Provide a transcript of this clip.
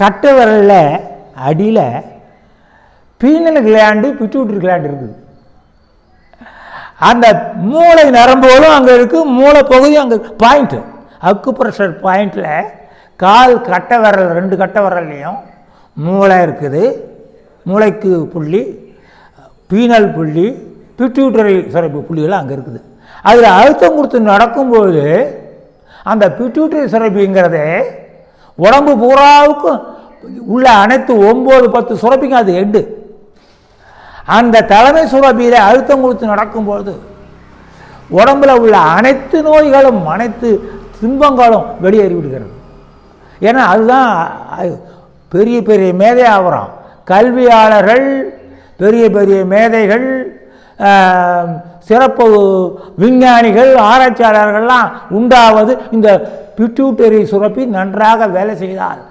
கட்டை விரலில் அடியில் பீனல் கிளாண்டு பிட்யூட்டரி கிளாண்டு இருக்குது. அந்த மூளை நரம்புகளும் அங்கே இருக்குது, மூளை பகுதியும் அங்கே பாயிண்ட்டு அக்குப்ரெஷர் பாயிண்டில் கால் கட்டை விரல் 2 கட்டை விரல்லையும் மூளை இருக்குது. மூளைக்கு புள்ளி, பீனல் புள்ளி, பிட்யூட்டரி சுரப்பி புள்ளிகள் அங்கே இருக்குது. அதில் அழுத்தம் கொடுத்து நடக்கும்போது அந்த பிட்யூட்டரி சுரப்பிங்கிறத உடம்பு பூராவுக்கும் உள்ள அனைத்து 9-10 சுரப்பிக்கும் அது ஹெட்டு. அந்த தலைமை சுரப்பியில் அழுத்தம் கொடுத்து நடக்கும்போது உடம்புல உள்ள அனைத்து நோய்களும் அனைத்து துன்பங்களும் வெளியேறி விடுகிறது. ஏன்னா அதுதான் பெரிய பெரிய மேதை ஆகிறோம். கல்வியாளர்கள், பெரிய பெரிய மேதைகள், சிறப்பு விஞ்ஞானிகள், ஆராய்ச்சியாளர்கள்லாம் உண்டாவது இந்த பிட்யூட்டரி சுரப்பி நன்றாக வேலை செய்தால்